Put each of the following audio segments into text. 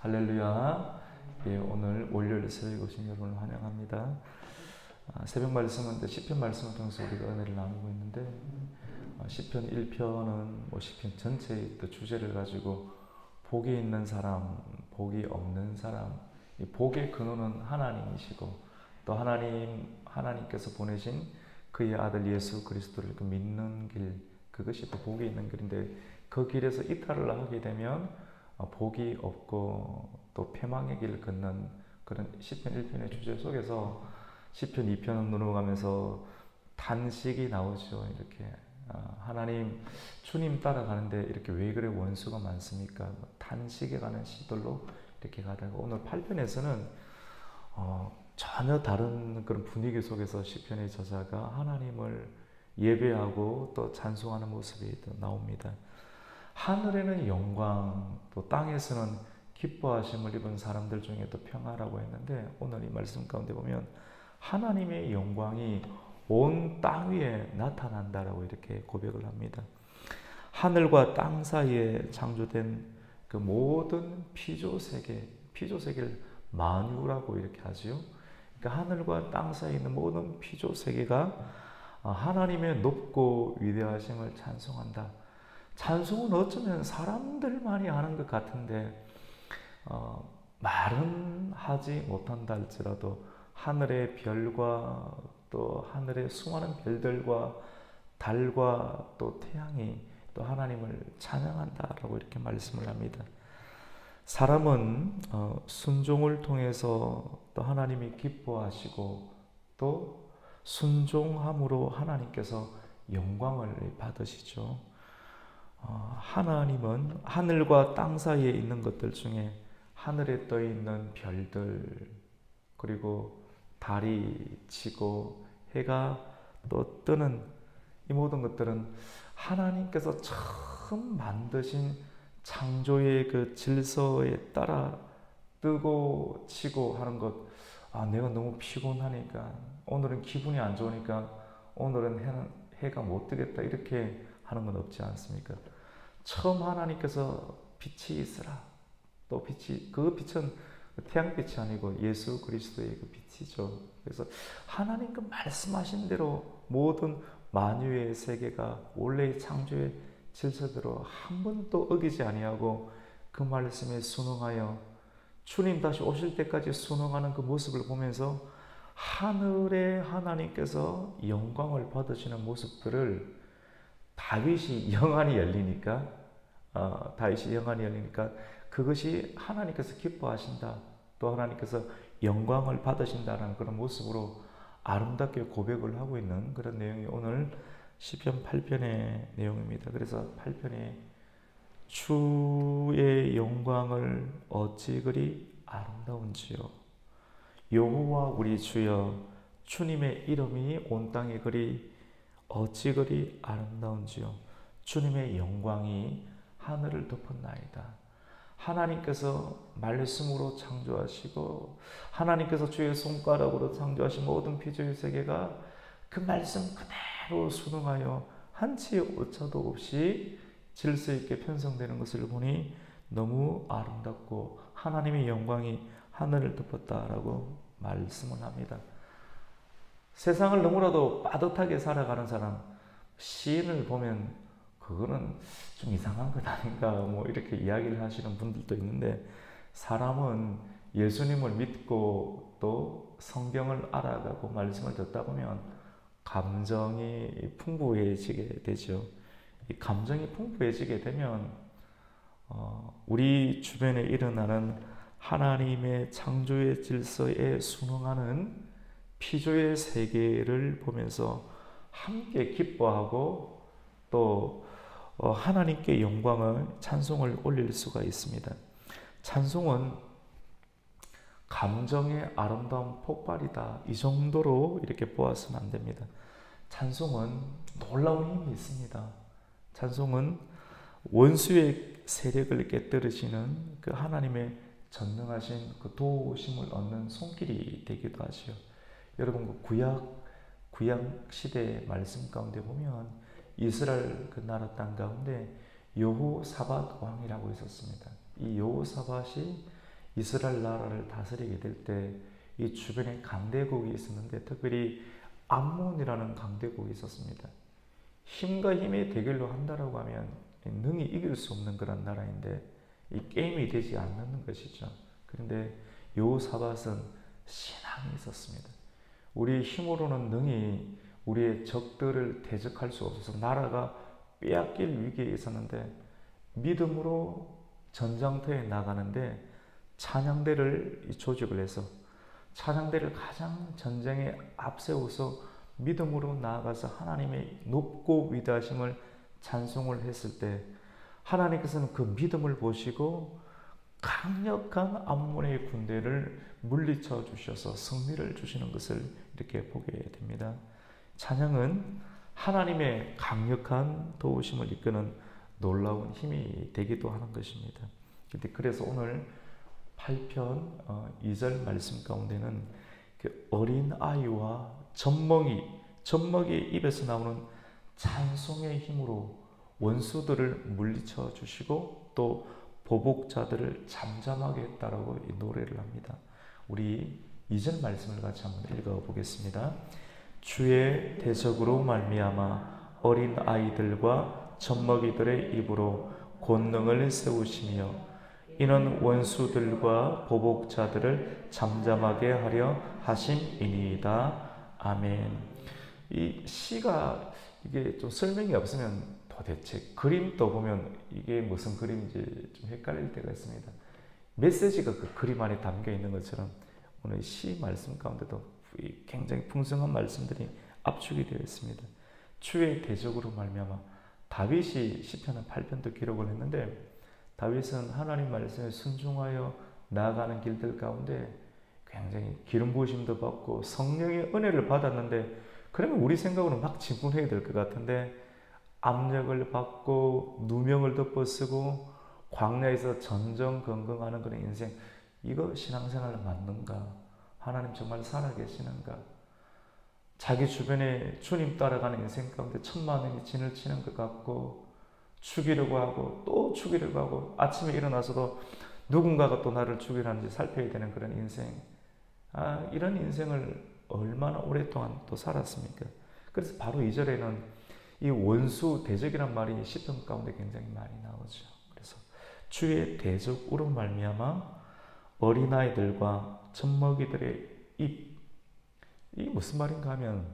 할렐루야. 예, 오늘 월요일 새벽에 오신 여러분을 환영합니다. 새벽 말씀은 시편 말씀을 통해서 우리가 은혜를 나누고 있는데, 시편 1편은 시편 전체의 또 주제를 가지고 복이 있는 사람, 복이 없는 사람, 이 복의 근원은 하나님이시고 또 하나님께서 보내신 그의 아들 예수 그리스도를 믿는 길, 그것이 또 복이 있는 길인데, 그 길에서 이탈을 하게 되면 복이 없고 또 패망의 길을 걷는 그런 시편 1편의 주제 속에서 시편 2편을 넘어가면서 단식이 나오죠. 이렇게 하나님 주님 따라가는데 이렇게 왜 그래 원수가 많습니까? 단식에 가는 시들로 이렇게 가다가 오늘 8편에서는 전혀 다른 그런 분위기 속에서 시편의 저자가 하나님을 예배하고 또 찬송하는 모습이 또 나옵니다. 하늘에는 영광, 또 땅에서는 기뻐하심을 입은 사람들 중에 또 평화라고 했는데, 오늘 이 말씀 가운데 보면 하나님의 영광이 온 땅 위에 나타난다라고 이렇게 고백을 합니다. 하늘과 땅 사이에 창조된 그 모든 피조세계를 만유라고 이렇게 하지요. 그러니까 하늘과 땅 사이에 있는 모든 피조세계가 하나님의 높고 위대하심을 찬송한다. 찬송은 어쩌면 사람들만이 하는 것 같은데 말은 하지 못한다 할지라도 하늘의 별과 또 하늘의 수많은 별들과 달과 또 태양이 또 하나님을 찬양한다라고 이렇게 말씀을 합니다. 사람은 순종을 통해서 또 하나님이 기뻐하시고 또 순종함으로 하나님께서 영광을 받으시죠. 하나님은 하늘과 땅 사이에 있는 것들 중에 하늘에 떠 있는 별들, 그리고 달이 지고 해가 또 뜨는 이 모든 것들은 하나님께서 처음 만드신 창조의 그 질서에 따라 뜨고 지고 하는 것. 내가 너무 피곤하니까, 오늘은 기분이 안 좋으니까 오늘은 해가 못 뜨겠다, 이렇게 하는 건 없지 않습니까? 처음 하나님께서 빛이 있으라, 또 그 빛은 태양빛이 아니고 예수 그리스도의 그 빛이죠. 그래서 하나님 그 말씀하신 대로 모든 만유의 세계가 원래의 창조의 질서대로 한 번도 어기지 아니하고 그 말씀에 순응하여 주님 다시 오실 때까지 순응하는 그 모습을 보면서 하늘의 하나님께서 영광을 받으시는 모습들을 다윗이 영안이 열리니까 그것이 하나님께서 기뻐하신다, 또 하나님께서 영광을 받으신다는 그런 모습으로 아름답게 고백을 하고 있는 그런 내용이 오늘 시편 8편의 내용입니다. 그래서 8편에 주의 영광을 어찌 그리 아름다운지요, 여호와 우리 주여 주님의 이름이 온 땅에 어찌 그리 아름다운지요, 주님의 영광이 하늘을 덮었나이다. 하나님께서 말씀으로 창조하시고 하나님께서 주의 손가락으로 창조하신 모든 피조의 세계가 그 말씀 그대로 순응하여 한치의 오차도 없이 질서 있게 편성되는 것을 보니 너무 아름답고 하나님의 영광이 하늘을 덮었다라고 말씀을 합니다. 세상을 너무나도 빠듯하게 살아가는 사람, 시인을 보면 그거는 좀 이상한 것 아닌가 이렇게 이야기를 하시는 분들도 있는데, 사람은 예수님을 믿고 또 성경을 알아가고 말씀을 듣다 보면 감정이 풍부해지게 되죠. 이 감정이 풍부해지게 되면 우리 주변에 일어나는 하나님의 창조의 질서에 순응하는 피조의 세계를 보면서 함께 기뻐하고 또 하나님께 영광을, 찬송을 올릴 수가 있습니다. 찬송은 감정의 아름다운 폭발이다, 이 정도로 이렇게 보아서는 안 됩니다. 찬송은 놀라운 힘이 있습니다. 찬송은 원수의 세력을 깨뜨리시는 그 하나님의 전능하신 그 도우심을 얻는 손길이 되기도 하지요. 여러분, 그 구약 시대의 말씀 가운데 보면 이스라엘 그 나라 땅 가운데 여호사밧 왕이라고 있었습니다. 이 여호사밧이 이스라엘 나라를 다스리게 될 때 이 주변에 강대국이 있었는데 특별히 암몬이라는 강대국이 있었습니다. 힘과 힘의 대결로 한다라고 하면 능히 이길 수 없는 그런 나라인데 이 게임이 되지 않는 것이죠. 그런데 여호사밧은 신앙이 있었습니다. 우리의 힘으로는 능히 우리의 적들을 대적할 수 없어서 나라가 빼앗길 위기에 있었는데 믿음으로 전장터에 나가는데 찬양대를 조직을 해서 찬양대를 가장 전쟁에 앞세워서 믿음으로 나아가서 하나님의 높고 위대하심을 찬송을 했을 때 하나님께서는 그 믿음을 보시고 강력한 암몬의 군대를 물리쳐 주셔서 승리를 주시는 것을 이렇게 보게 됩니다. 찬양은 하나님의 강력한 도우심을 이끄는 놀라운 힘이 되기도 하는 것입니다. 그래서 오늘 8편 2절 말씀 가운데는 어린 아이와 젖먹이의 입에서 나오는 찬송의 힘으로 원수들을 물리쳐 주시고 또 보복자들을 잠잠하게 했다라고 이 노래를 합니다. 우리 2절 말씀을 같이 한번 읽어보겠습니다. 주의 대적으로 말미암아 어린 아이들과 젖먹이들의 입으로 권능을 세우시며 이는 원수들과 보복자들을 잠잠하게 하려 하심이니이다. 아멘. 이 시가 이게 좀 설명이 없으면 도대체 그림 떠보면 이게 무슨 그림인지 좀 헷갈릴 때가 있습니다. 메시지가 그 그림 안에 담겨 있는 것처럼 오늘 시 말씀 가운데도 굉장히 풍성한 말씀들이 압축이 되어 있습니다. 주의 대적으로 말미암아 다윗이 시편 8편도 기록을 했는데 다윗은 하나님 말씀에 순종하여 나아가는 길들 가운데 굉장히 기름 부으심도 받고 성령의 은혜를 받았는데 그러면 우리 생각으로는 막 진군해야 될 것 같은데 압력을 받고 누명을 덮어쓰고 광야에서 전전긍긍하는 그런 인생, 이거 신앙생활 맞는가? 하나님 정말 살아계시는가? 자기 주변에 주님 따라가는 인생 가운데 천만 원이 진을 치는 것 같고 죽이려고 하고 또 죽이려고 하고 아침에 일어나서도 누군가가 또 나를 죽이라는지 살펴야 되는 그런 인생, 이런 인생을 얼마나 오랫동안 또 살았습니까? 그래서 바로 2절에는 이 원수 대적이란 말이 시편 가운데 굉장히 많이 나오죠. 그래서 주의 대적으로 말미암아 어린아이들과 젖먹이들의 입, 이게 무슨 말인가 하면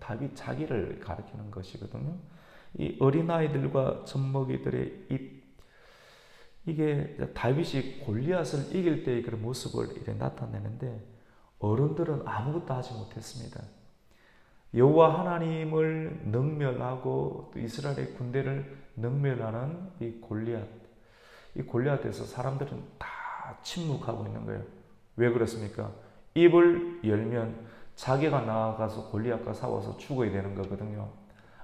다윗 자기를 가리키는 것이거든요. 이 어린아이들과 젖먹이들의 입, 이게 다윗이 골리앗을 이길 때의 그런 모습을 이렇게 나타내는데 어른들은 아무것도 하지 못했습니다. 여호와 하나님을 능멸하고 또 이스라엘의 군대를 능멸하는 이 골리앗에서 사람들은 다 침묵하고 있는 거예요. 왜 그렇습니까? 입을 열면 자기가 나아가서 골리앗과 싸워서 죽어야 되는 거거든요.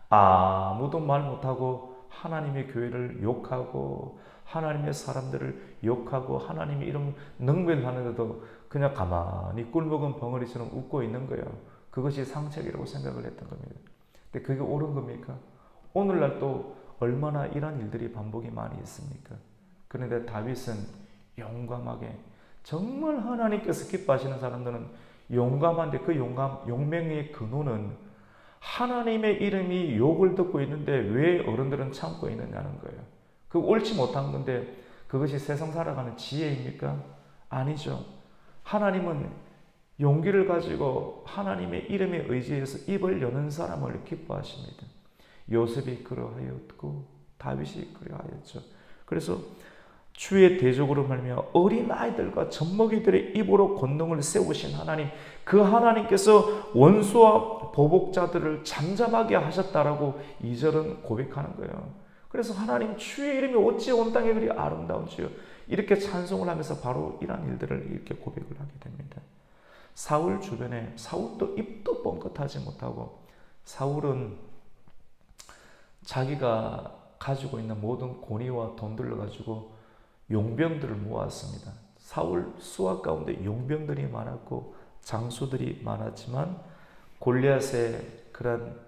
아무도 말 못하고 하나님의 교회를 욕하고 하나님의 사람들을 욕하고 하나님의 이름 능멸하는데도 그냥 가만히 꿀먹은 벙어리처럼 웃고 있는 거예요. 그것이 상책이라고 생각을 했던 겁니다. 근데 그게 옳은 겁니까? 오늘날 또 얼마나 이런 일들이 반복이 많이 있습니까? 그런데 다윗은 용감하게, 정말 하나님께서 기뻐하시는 사람들은 용감한데 그 용맹의 근원은 하나님의 이름이 욕을 듣고 있는데 왜 어른들은 참고 있느냐는 거예요. 그 옳지 못한 건데 그것이 세상 살아가는 지혜입니까? 아니죠. 하나님은 용기를 가지고 하나님의 이름에 의지해서 입을 여는 사람을 기뻐하십니다. 요셉이 그러하였고 다윗이 그러하였죠. 그래서 주의 대적으로 말미암아 어린 아이들과 젖먹이들의 입으로 권능을 세우신 하나님, 그 하나님께서 원수와 보복자들을 잠잠하게 하셨다라고 2절은 고백하는 거예요. 그래서 하나님 주의 이름이 어찌 온 땅에 그리 아름다운지요, 이렇게 찬송을 하면서 바로 이러한 일들을 이렇게 고백을 하게 됩니다. 사울 주변에 사울도 입도 뻥끗하지 못하고, 사울은 자기가 가지고 있는 모든 권위와 돈들을 가지고 용병들을 모았습니다. 사울 수하 가운데 용병들이 많았고 장수들이 많았지만 골리앗의 그런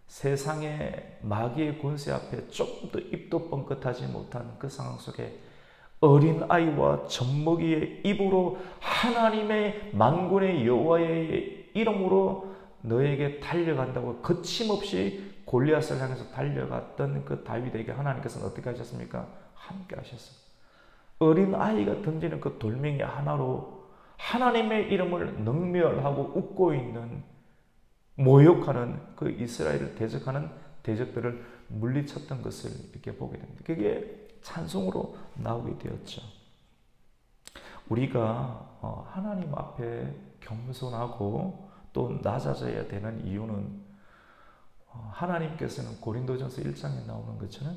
세상의 마귀의 권세 앞에 조금도 입도 뻥끗하지 못한 그 상황 속에 어린아이와 젖먹이의 입으로 하나님의 만군의 여호와의 이름으로 너에게 달려간다고 거침없이 골리앗을 향해서 달려갔던 그 다윗에게 하나님께서는 어떻게 하셨습니까? 함께 하셨어요. 어린아이가 던지는 그 돌멩이 하나로 하나님의 이름을 능멸하고 웃고 있는, 모욕하는 그 이스라엘을 대적하는 대적들을 물리쳤던 것을 이렇게 보게 됩니다. 그게 찬송으로 나오게 되었죠. 우리가 하나님 앞에 겸손하고 또 낮아져야 되는 이유는 하나님께서는 고린도전서 1장에 나오는 것처럼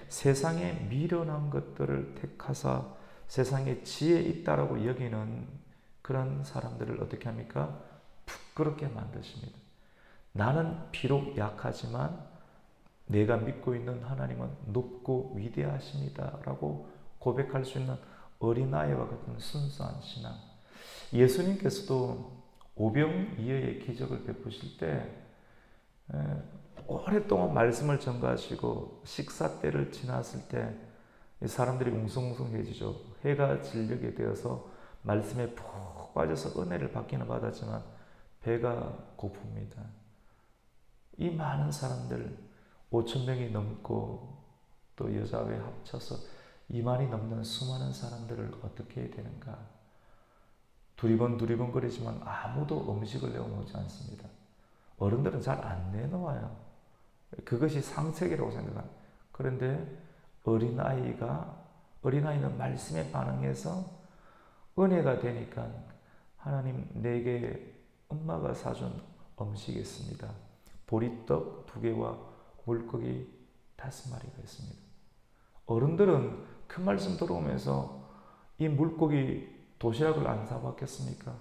세상에 미련한 것들을 택하사 세상에 지혜 있다라고 여기는 그런 사람들을 어떻게 합니까? 부끄럽게 만드십니다. 나는 비록 약하지만 내가 믿고 있는 하나님은 높고 위대하십니다 라고 고백할 수 있는 어린아이와 같은 순수한 신앙. 예수님께서도 오병이어의 기적을 베푸실 때 오랫동안 말씀을 전가하시고 식사 때를 지났을 때 사람들이 웅성웅성해지죠. 해가 진녘에 되어서 말씀에 푹 빠져서 은혜를 받기는 받았지만 배가 고픕니다. 이 많은 사람들 5,000명이 넘고 또 여자외 합쳐서 2만이 넘는 수많은 사람들을 어떻게 해야 되는가. 두리번거리지만 아무도 음식을 내어놓지 않습니다. 어른들은 잘 안 내놓아요. 그것이 상책이라고 생각합니다. 그런데 어린아이는 말씀에 반응해서 은혜가 되니까 하나님 내게 엄마가 사준 음식이 있습니다. 보리떡 2개와 물고기 5마리가 있습니다. 어른들은 그 말씀 들어오면서 이 물고기 도시락을 안 사봤겠습니까?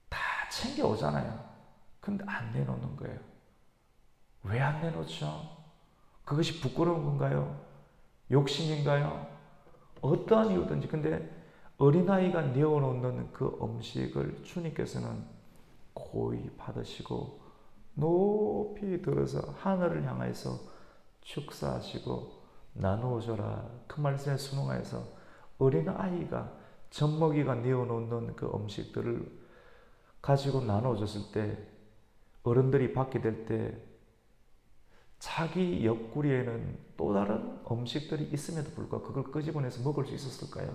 다 챙겨오잖아요. 근데 안 내놓는 거예요. 왜 안 내놓죠? 그것이 부끄러운 건가요? 욕심인가요? 어떠한 이유든지. 근데 어린아이가 내어놓는 그 음식을 주님께서는 고이 받으시고 높이 들어서 하늘을 향해서 축사하시고 나누어줘라. 그 말씀에 순응하여서 어린아이가 젖먹이가 내어놓는 그 음식들을 가지고 나눠줬을 때 어른들이 받게 될 때 자기 옆구리에는 또 다른 음식들이 있음에도 불구하고 그걸 끄집어내서 먹을 수 있었을까요?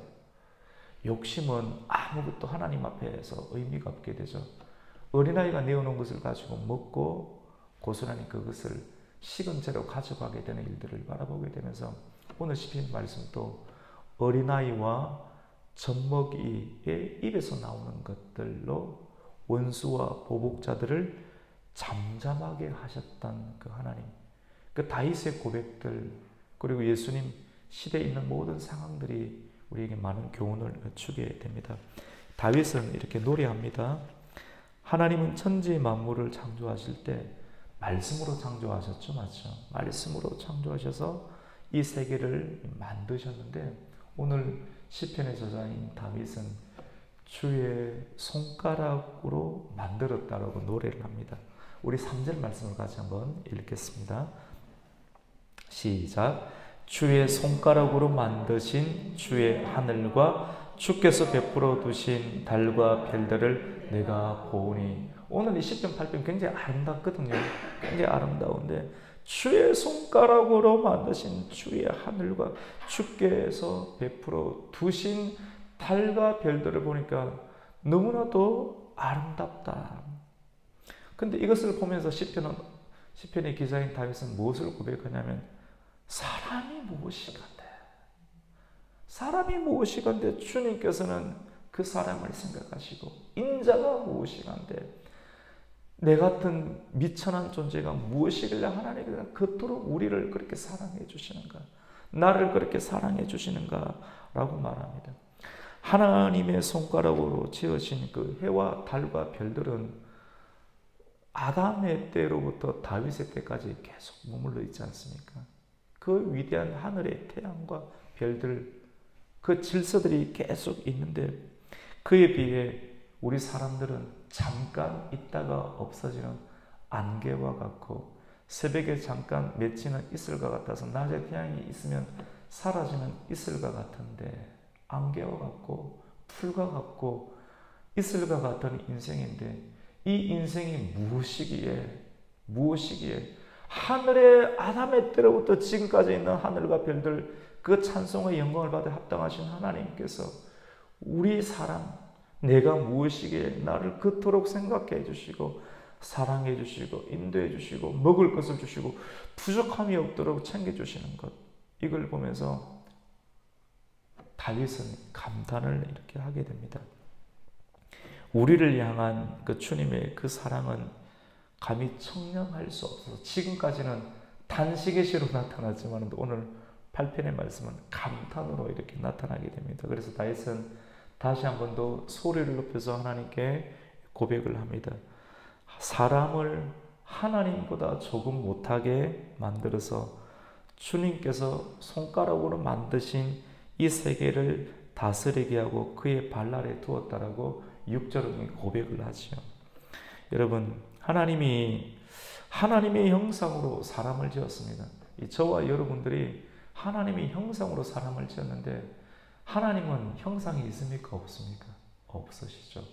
욕심은 아무것도 하나님 앞에서 의미가 없게 되죠. 어린아이가 내어놓은 것을 가지고 먹고 고스란히 그것을 식은 채로 가져가게 되는 일들을 바라보게 되면서 오늘 시편 말씀도 어린아이와 젖먹이의 입에서 나오는 것들로 원수와 보복자들을 잠잠하게 하셨던 그 하나님, 그 다윗의 고백들, 그리고 예수님 시대에 있는 모든 상황들이 우리에게 많은 교훈을 주게 됩니다. 다윗은 이렇게 노래합니다. 하나님은 천지 만물을 창조하실 때 말씀으로 창조하셨죠, 맞죠? 말씀으로 창조하셔서 이 세계를 만드셨는데 오늘 시편의 저자인 다윗은 주의 손가락으로 만들었다라고 노래를 합니다. 우리 3절 말씀을 같이 한번 읽겠습니다. 시작. 주의 손가락으로 만드신 주의 하늘과 주께서 베풀어 두신 달과 별들을 내가 보오니. 오늘 이 시편 8편 굉장히 아름답거든요. 굉장히 아름다운데 주의 손가락으로 만드신 주의 하늘과 주께서 베풀어 두신 달과 별들을 보니까 너무나도 아름답다. 근데 이것을 보면서 시편의 기자인 다윗은 무엇을 고백하냐면 사람이 무엇이간데, 사람이 무엇이간데 주님께서는 그 사람을 생각하시고 인자가 무엇이간데 내 같은 미천한 존재가 무엇이길래 하나님께서 그토록 우리를 그렇게 사랑해 주시는가, 나를 그렇게 사랑해 주시는가 라고 말합니다. 하나님의 손가락으로 지으신 그 해와 달과 별들은 아담의 때로부터 다윗의 때까지 계속 머물러 있지 않습니까? 그 위대한 하늘의 태양과 별들, 그 질서들이 계속 있는데 그에 비해 우리 사람들은 잠깐 있다가 없어지는 안개와 같고 새벽에 잠깐 맺히는 이슬과 같아서 낮에 태양이 있으면 사라지는 이슬과 같은데, 안개와 같고 풀과 같고 이슬과 같은 인생인데, 이 인생이 무엇이기에 하늘의 아담의 때로부터 지금까지 있는 하늘과 별들 그 찬송의 영광을 받아 합당하신 하나님께서 우리 사람, 내가 무엇이기에 나를 그토록 생각해 해주시고 사랑해 주시고 인도해 주시고 먹을 것을 주시고 부족함이 없도록 챙겨주시는 것, 이걸 보면서 다윗은 감탄을 이렇게 하게 됩니다. 우리를 향한 그 주님의 그 사랑은 감히 청량할 수 없어서 지금까지는 단식의 시로 나타났지만 오늘 8편의 말씀은 감탄으로 이렇게 나타나게 됩니다. 그래서 다윗은 다시 한 번 더 소리를 높여서 하나님께 고백을 합니다. 사람을 하나님보다 조금 못하게 만들어서 주님께서 손가락으로 만드신 이 세계를 다스리게 하고 그의 발 아래 두었다라고 6절은 고백을 하죠. 여러분, 하나님이 하나님의 형상으로 사람을 지었습니다. 저와 여러분들이 하나님의 형상으로 사람을 지었는데 하나님은 형상이 있습니까? 없습니까? 없으시죠.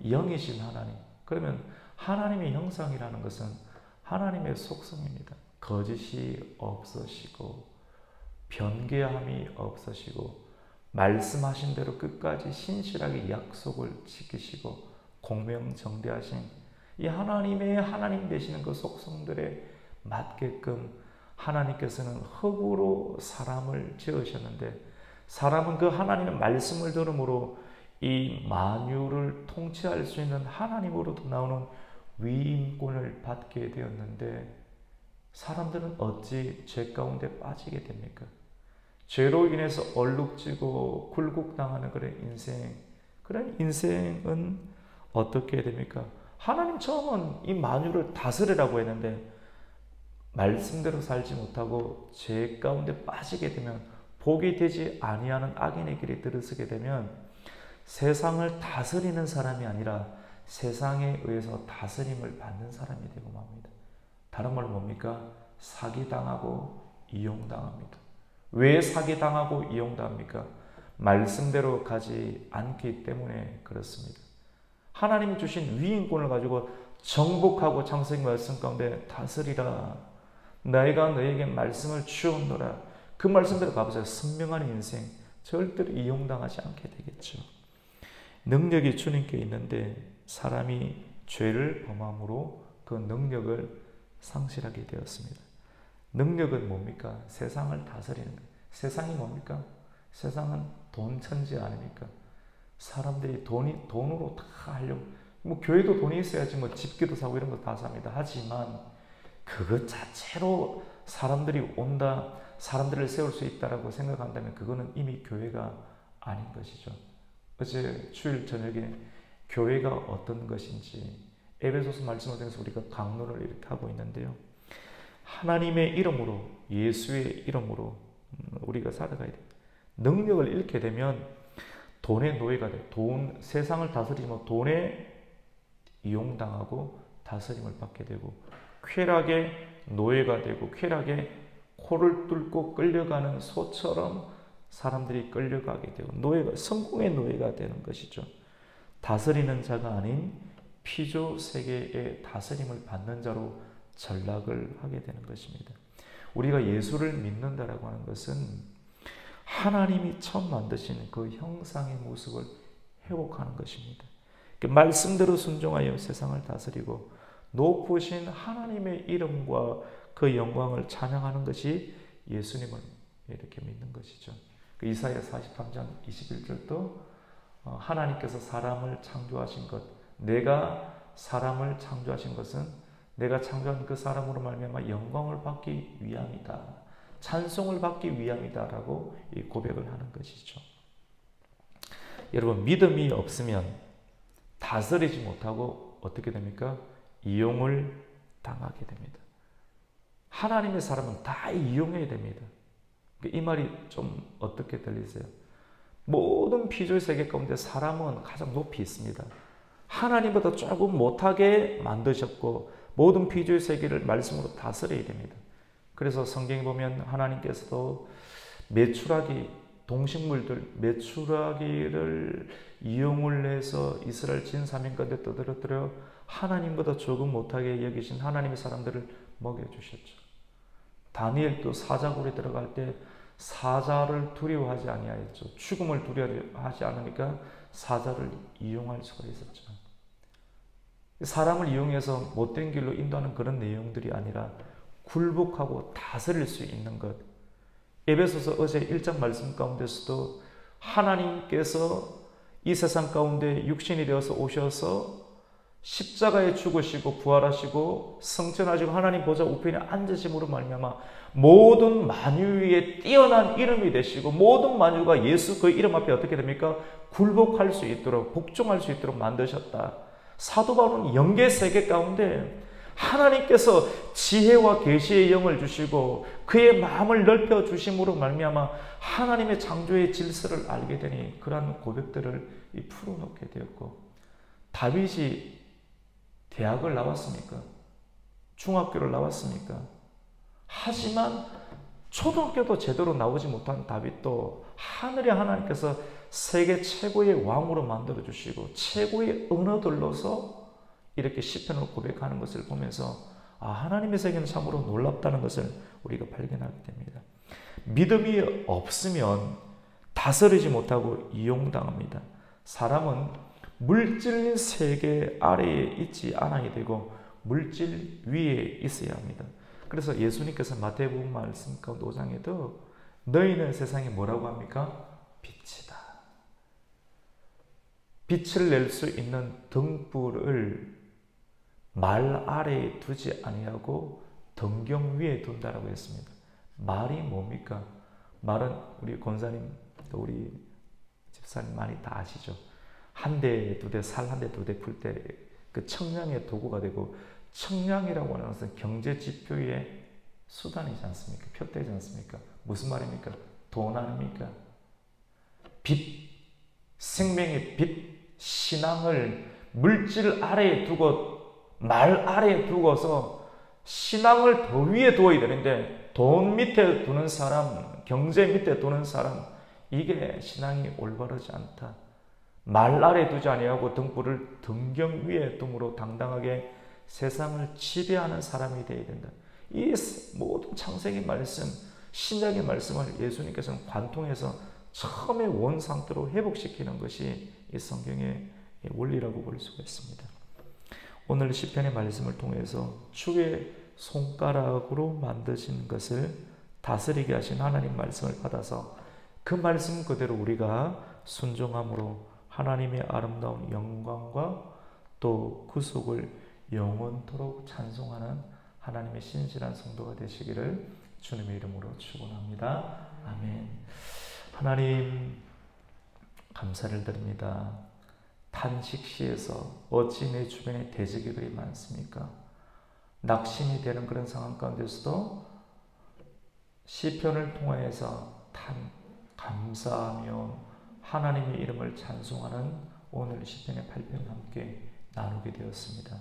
영이신 하나님. 그러면 하나님의 형상이라는 것은 하나님의 속성입니다. 거짓이 없으시고 변개함이 없으시고 말씀하신 대로 끝까지 신실하게 약속을 지키시고 공명정대하신 이 하나님의 하나님 되시는 그 속성들에 맞게끔 하나님께서는 흙으로 사람을 지으셨는데 사람은 그 하나님의 말씀을 들음으로 이 만유를 통치할 수 있는 하나님으로부터 나오는 위임권을 받게 되었는데 사람들은 어찌 죄 가운데 빠지게 됩니까? 죄로 인해서 얼룩지고 굴곡당하는 그런 인생은 어떻게 됩니까? 하나님 처음은 이 만유를 다스리라고 했는데 말씀대로 살지 못하고 죄 가운데 빠지게 되면 복이 되지 아니하는 악인의 길에 들어서게 되면 세상을 다스리는 사람이 아니라 세상에 의해서 다스림을 받는 사람이 되고 맙니다. 다른 말로 뭡니까? 사기당하고 이용당합니다. 왜 사기당하고 이용당합니까? 말씀대로 가지 않기 때문에 그렇습니다. 하나님이 주신 위임권을 가지고 정복하고 창세기 말씀 가운데 다스리라. 내가 너에게 말씀을 주었노라. 그 말씀대로 가보세요. 선명한 인생 절대로 이용당하지 않게 되겠죠. 능력이 주님께 있는데 사람이 죄를 범함으로 그 능력을 상실하게 되었습니다. 능력은 뭡니까? 세상을 다스리는 것. 세상이 뭡니까? 세상은 돈천지 아닙니까? 사람들이 돈으로 다 하려고, 교회도 돈이 있어야지 집기도 사고 이런 거 다 삽니다. 하지만 그것 자체로 사람들이 온다, 사람들을 세울 수 있다라고 생각한다면 그거는 이미 교회가 아닌 것이죠. 어제 주일 저녁에 교회가 어떤 것인지 에베소서 말씀을 통해서 우리가 강론을 이렇게 하고 있는데요. 하나님의 이름으로, 예수의 이름으로 우리가 살아가야 돼요. 능력을 잃게 되면 돈의 노예가 돼요. 세상을 다스리면 돈에 이용당하고 다스림을 받게 되고 쾌락의 노예가 되고 쾌락에 코를 뚫고 끌려가는 소처럼 사람들이 끌려가게 되고 성공의 노예가 되는 것이죠. 다스리는 자가 아닌 피조 세계의 다스림을 받는 자로 전락을 하게 되는 것입니다. 우리가 예수를 믿는다라고 하는 것은 하나님이 처음 만드신 그 형상의 모습을 회복하는 것입니다. 말씀대로 순종하여 세상을 다스리고 높으신 하나님의 이름과 그 영광을 찬양하는 것이 예수님을 이렇게 믿는 것이죠. 이사야 43장 21절도 하나님께서 사람을 창조하신 것, 내가 사람을 창조하신 것은 내가 창조한 그 사람으로 말미암아 영광을 받기 위함이다, 찬송을 받기 위함이다라고 고백을 하는 것이죠. 여러분, 믿음이 없으면 다스리지 못하고 어떻게 됩니까? 이용을 당하게 됩니다. 하나님의 사람은 다 이용해야 됩니다. 이 말이 좀 어떻게 들리세요? 모든 피조의 세계 가운데 사람은 가장 높이 있습니다. 하나님보다 조금 못하게 만드셨고 모든 피조의 세계를 말씀으로 다스려야 됩니다. 그래서 성경에 보면 하나님께서도 메추라기, 동식물들, 메추라기를 이용을 해서 이스라엘 진3인 가운데 떠들어뜨려 하나님보다 조금 못하게 여기신 하나님의 사람들을 먹여주셨죠. 다니엘도 사자굴에 들어갈 때 사자를 두려워하지 아니하였죠. 죽음을 두려워하지 않으니까 사자를 이용할 수가 있었죠. 사람을 이용해서 못된 길로 인도하는 그런 내용들이 아니라 굴복하고 다스릴 수 있는 것. 에베소서 어제 1장 말씀 가운데서도 하나님께서 이 세상 가운데 육신이 되어서 오셔서 십자가에 죽으시고 부활하시고 성천하시고 하나님 보좌 우편에 앉으심으로 말미암아 모든 만유 위에 뛰어난 이름이 되시고 모든 만유가 예수 그 이름 앞에 어떻게 됩니까? 굴복할 수 있도록 복종할 수 있도록 만드셨다. 사도 바울은 영계 세계 가운데 하나님께서 지혜와 계시의 영을 주시고 그의 마음을 넓혀 주심으로 말미암아 하나님의 창조의 질서를 알게 되니 그러한 고백들을 풀어놓게 되었고, 다윗이 대학을 나왔습니까? 중학교를 나왔습니까? 하지만 초등학교도 제대로 나오지 못한 다윗도 하늘의 하나님께서 세계 최고의 왕으로 만들어 주시고 최고의 언어들로서 이렇게 시편을 고백하는 것을 보면서 하나님의 세계는 참으로 놀랍다는 것을 우리가 발견하게 됩니다. 믿음이 없으면 다스리지 못하고 이용당합니다. 사람은 물질 세계 아래에 있지 않아야 되고 물질 위에 있어야 합니다. 그래서 예수님께서 마태복음 말씀 가운데 5장에도 너희는 세상에 뭐라고 합니까? 빛이다. 빛을 낼 수 있는 등불을 말 아래에 두지 아니하고 등경 위에 둔다라고 했습니다. 말이 뭡니까? 말은 우리 권사님, 우리 집사님 많이 다 아시죠? 한 대, 두 대, 살 한 대, 두 대 풀 때 그 청량의 도구가 되고, 청량이라고 하는 것은 경제 지표의 수단이지 않습니까? 표대이지 않습니까? 무슨 말입니까? 돈 아닙니까? 빛, 생명의 빛, 신앙을 물질 아래에 두고 말 아래에 두고서 신앙을 더 위에 두어야 되는데 돈 밑에 두는 사람, 경제 밑에 두는 사람, 이게 신앙이 올바르지 않다. 말 아래에 두지 아니하고 등불을 등경 위에 둠으로 당당하게 세상을 지배하는 사람이 되어야 된다. 이 모든 창세기 말씀, 신약의 말씀을 예수님께서는 관통해서 처음의 원 상태로 회복시키는 것이 이 성경의 원리라고 볼 수가 있습니다. 오늘 시편의 말씀을 통해서 주의 손가락으로 만드신 것을 다스리게 하신 하나님 말씀을 받아서 그 말씀 그대로 우리가 순종함으로 하나님의 아름다운 영광과 또 구속을 영원토록 찬송하는 하나님의 신실한 성도가 되시기를 주님의 이름으로 축원합니다. 아멘. 하나님 감사를 드립니다. 탄식시에서 어찌 내 주변에 대적이 그리 많습니까? 낙심이 되는 그런 상황 가운데서도 시편을 통하여서 감사하며 하나님의 이름을 찬송하는 오늘 시편의 8편을 함께 나누게 되었습니다.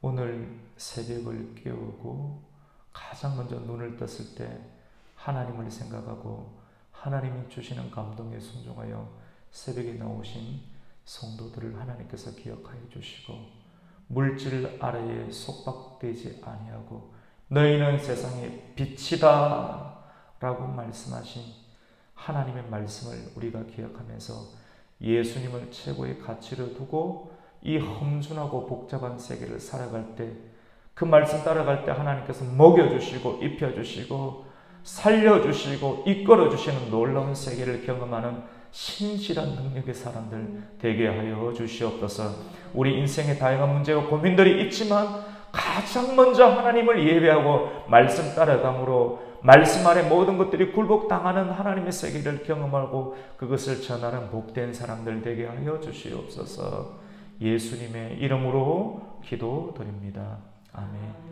오늘 새벽을 깨우고 가장 먼저 눈을 떴을 때 하나님을 생각하고 하나님이 주시는 감동에 순종하여 새벽에 나오신 성도들을 하나님께서 기억하여 주시고 물질 아래에 속박되지 아니하고 너희는 세상의 빛이다 라고 말씀하신 하나님의 말씀을 우리가 기억하면서 예수님을 최고의 가치로 두고 이 험준하고 복잡한 세계를 살아갈 때 그 말씀 따라갈 때 하나님께서 먹여주시고 입혀주시고 살려주시고 이끌어주시는 놀라운 세계를 경험하는 신실한 능력의 사람들 되게 하여 주시옵소서. 우리 인생의 다양한 문제와 고민들이 있지만 가장 먼저 하나님을 예배하고 말씀 따라감으로 말씀 아래 모든 것들이 굴복당하는 하나님의 세계를 경험하고 그것을 전하는 복된 사람들 되게 하여 주시옵소서. 예수님의 이름으로 기도드립니다. 아멘.